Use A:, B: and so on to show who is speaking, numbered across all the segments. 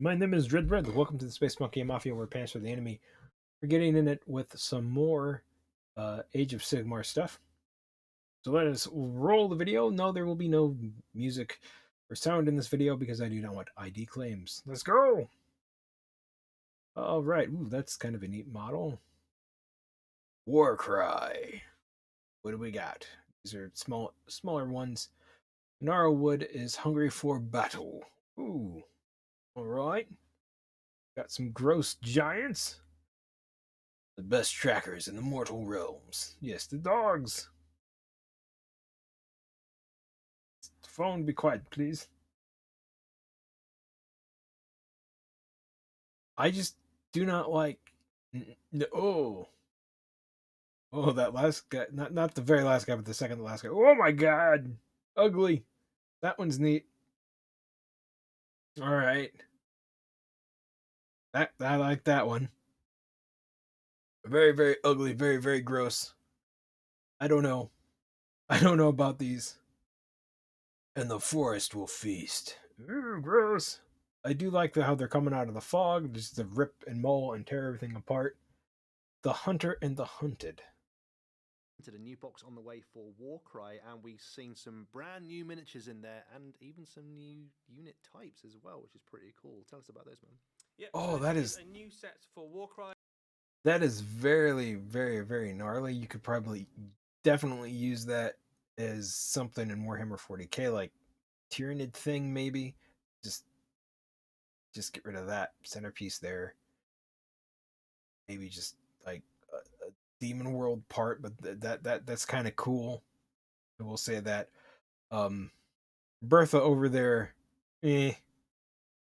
A: My name is Dread Red. Welcome to the Space Monkey and Mafia, where pants are the enemy. We're getting in it with some more Age of Sigmar stuff. So let us roll the video. No, there will be no music or sound in this video because I do not want ID claims. Let's go! All right. Ooh, that's kind of a neat model. Warcry. What do we got? These are smaller ones. Gnarlwood is hungry for battle. Ooh. All right. Got some gross giants. The best trackers in the mortal realms. Yes, the dogs. Phone, be quiet, please. I just do not like. Oh, oh, that last guy. Not the very last guy, but the second to last guy. Oh my god, ugly. That one's neat. All right, that I like that one. Very ugly. Very gross. I don't know. I don't know about these. And the forest will feast. Ooh, gross. I do like how they're coming out of the fog, just to rip and maul and tear everything apart. The Hunter and the Hunted.
B: To the new box on the way for Warcry, and we've seen some brand new miniatures in there, and even some new unit types as well, which is pretty cool. Tell us about those, man.
C: Yep,
A: oh,
C: so
A: that is
C: a new set for Warcry.
A: That is very gnarly. You could probably definitely use that as something in Warhammer 40k, like Tyrannid thing, maybe. Just just get rid of that centerpiece there. Maybe just like a Demon World part, but that's kind of cool. I will say that. Bertha over there, eh.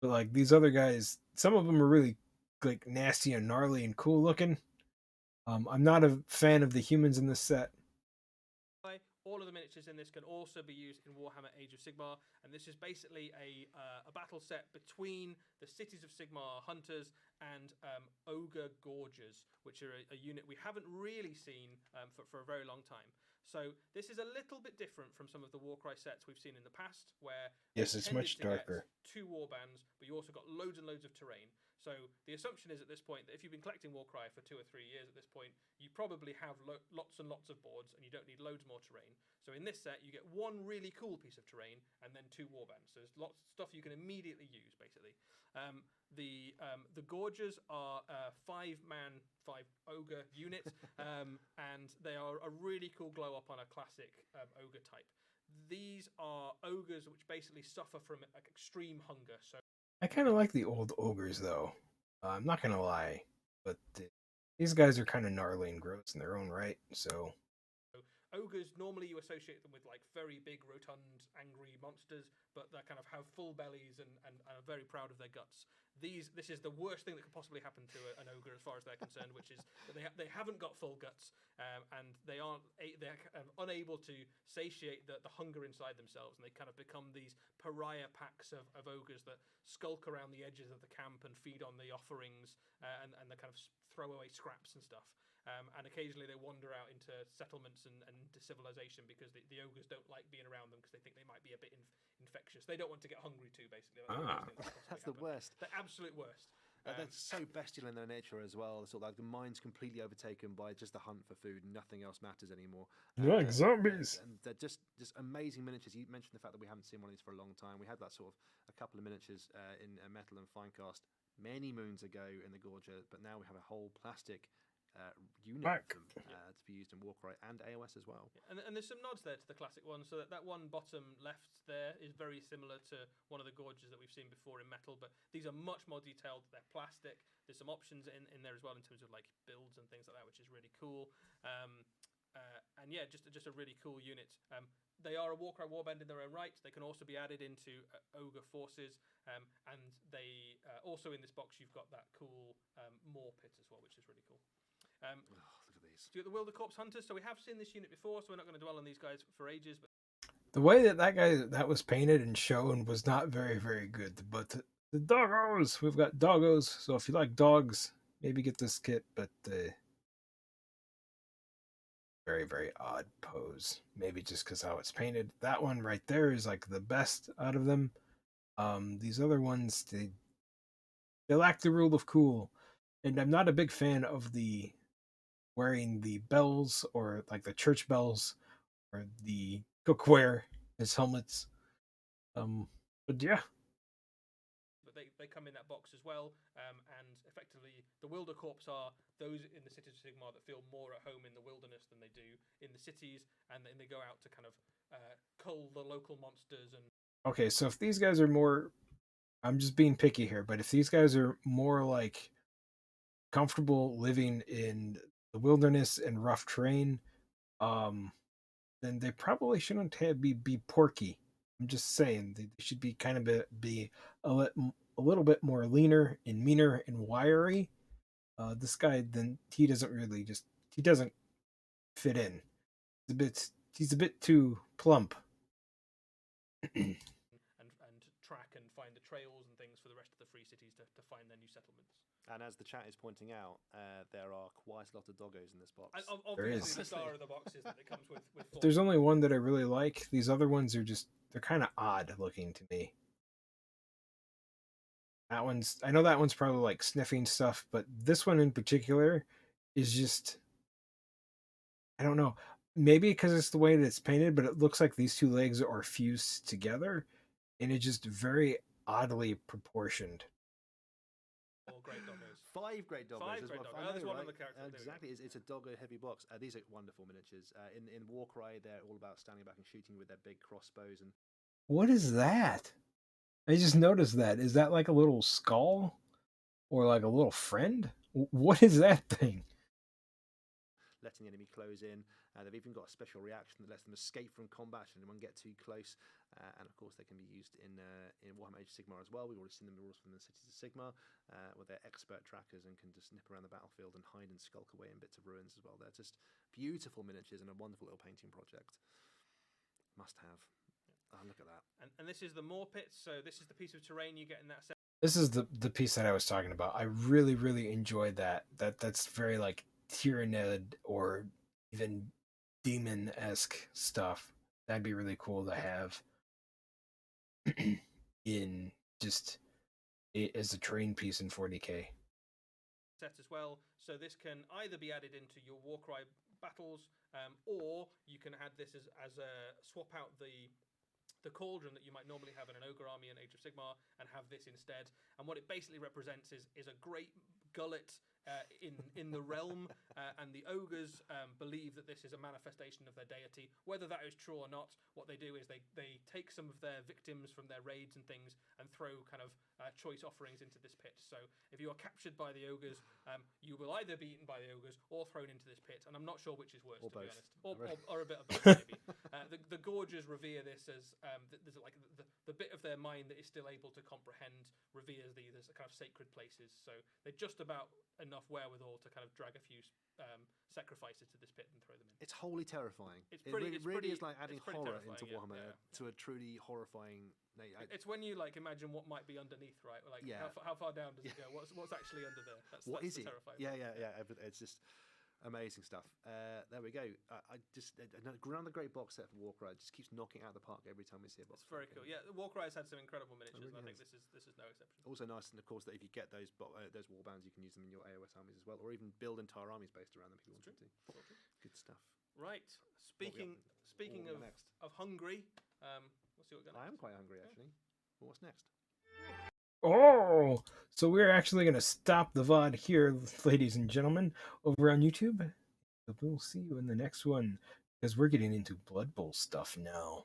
A: But like these other guys, some of them are really like nasty and gnarly and cool looking. I'm not a fan of the humans in this set.
C: All of the miniatures in this can also be used in Warhammer Age of Sigmar, and this is basically a battle set between the Cities of Sigmar Hunters and Ogre Gorgers, which are a unit we haven't really seen for a very long time. So this is a little bit different from some of the Warcry sets we've seen in the past, where
A: Yes, it's much darker.
C: Two warbands, but you also got loads and loads of terrain. So the assumption is at this point that if you've been collecting Warcry for 2 or 3 years at this point, you probably have lots and lots of boards, and you don't need loads more terrain. So in this set, you get one really cool piece of terrain and then 2 warbands. So there's lots of stuff you can immediately use, basically. The Gorgers are 5-man, 5 ogre units, and they are a really cool glow up on a classic ogre type. These are ogres which basically suffer from extreme hunger. So
A: I kind of like the old ogres, though. I'm not gonna lie, but these guys are kind of gnarly and gross in their own right. So
C: ogres, normally you associate them with like very big, rotund, angry monsters, but they kind of have full bellies and are very proud of their guts. This is the worst thing that could possibly happen to an ogre as far as they're concerned, which is that they haven't got full guts, and they're unable to satiate the hunger inside themselves, and they kind of become these pariah packs of ogres that skulk around the edges of the camp and feed on the offerings, and the kind of throwaway scraps and stuff. And occasionally they wander out into settlements and into civilization because the ogres don't like being around them because they think they might be a bit infectious. They don't want to get hungry too, basically.
B: That's the worst.
C: The absolute worst.
B: They're so bestial in their nature as well. Sort of like the mind's completely overtaken by just the hunt for food. Nothing else matters anymore.
A: like zombies.
B: And they're just amazing miniatures. You mentioned the fact that we haven't seen one of these for a long time. We had that sort of a couple of miniatures in Metal and Finecast many moons ago in the Gorger, but now we have a whole plastic unit of them, to be used in Warcry and AOS as well.
C: Yeah, and there's some nods there to the classic one. So that one bottom left there is very similar to one of the Gorges that we've seen before in Metal, but these are much more detailed. They're plastic. There's some options in there as well in terms of like builds and things like that, which is really cool. And yeah, just a really cool unit. They are a Warcry warband in their own right. They can also be added into ogre forces, and they also in this box you've got that cool Maw pit as well, which is really cool.
B: Look at these.
C: So you got the Wilder Corpse Hunters. So we have seen this unit before, so we're not going to dwell on these guys for ages. But
A: The way that guy that was painted and shown was not very good. But the doggos, we've got doggos. So if you like dogs, maybe get this kit. But very odd pose. Maybe just because how it's painted. That one right there is like the best out of them. These other ones, they lack the rule of cool, and I'm not a big fan of the wearing the bells or like the church bells or the cookware as helmets. But yeah,
C: But they come in that box as well, and effectively the Wilder Corps are those in the Cities of Sigmar that feel more at home in the wilderness than they do in the cities, and then they go out to kind of cull the local monsters and
A: okay, so if these guys are more, I'm just being picky here, but if these guys are more like comfortable living in the wilderness and rough terrain, um, then they probably shouldn't be porky. I'm just saying they should be kind of be a little bit more leaner and meaner and wiry. This guy, then he doesn't fit in. He's a bit too plump.
C: and track and find the trails and things for the rest of the free cities to find their new settlements.
B: And as the chat is pointing out, there are quite a lot of doggos in this box.
C: And obviously, the star of the box is that it comes with
A: There's only one that I really like. These other ones are they're kind of odd looking to me. I know that one's probably like sniffing stuff, but this one in particular is just, I don't know. Maybe because it's the way that it's painted, but it looks like these two legs are fused together, and it's just very oddly proportioned.
C: All great doggos.
B: 5 great doggos.
C: Five great doggos. That's one of the characters.
B: Exactly, it's a doggo heavy box. These are wonderful miniatures. In Warcry, they're all about standing back and shooting with their big crossbows. And
A: what is that? I just noticed that. Is that like a little skull, or like a little friend? What is that thing?
B: Letting the enemy close in. They've even got a special reaction that lets them escape from combat should anyone get too close. And of course, they can be used in Warhammer Age of Sigmar as well. We've already seen them rules from the Cities of Sigmar, where they're expert trackers and can just nip around the battlefield and hide and skulk away in bits of ruins as well. They're just beautiful miniatures and a wonderful little painting project. Must have. Oh, look at that.
C: And this is the Moor Pits, so this is the piece of terrain you get in that set.
A: This is the piece that I was talking about. I really, really enjoyed that. That's very like Tyrannid or even demon-esque stuff. That'd be really cool to have in just as a terrain piece in 40k.
C: Set as well, so this can either be added into your Warcry battles, or you can add this as a swap out the cauldron that you might normally have in an ogre army in Age of Sigmar and have this instead. And what it basically represents is a great gullet in the realm, and the ogres believe that this is a manifestation of their deity. Whether that is true or not, what they do is they take some of their victims from their raids and things and throw kind of choice offerings into this pit. So if you are captured by the ogres, you will either be eaten by the ogres or thrown into this pit. And I'm not sure which is worse, to be honest, or a bit of both maybe. The Gorgers revere this as there's like the bit of their mind that is still able to comprehend reveres these as kind of sacred places. So they're just about enough wherewithal to kind of drag a few sacrifices to this pit and throw them in.
B: It's wholly terrifying.
C: It really
B: is like adding horror into Warhammer to a truly horrifying.
C: It's when you like imagine what might be underneath, right? Like how far down does it go? What's actually under there? That's it? Terrifying.
B: Yeah. It's just amazing stuff. There we go. I just around the great box set for Warcry just keeps knocking out the park every time we see a box.
C: It's very cool. Yeah, Warcry has had some incredible miniatures, and I think this is no exception.
B: Also nice, and of course, that if you get those warbands, you can use them in your AOS armies as well, or even build entire armies based around them if you want to. Good stuff.
C: Right. Speaking of hungry, we'll see what we got next.
B: I am quite hungry actually. Well, what's next?
A: Oh, so we're actually going to stop the VOD here, ladies and gentlemen, over on YouTube. We'll see you in the next one, because we're getting into Blood Bowl stuff now.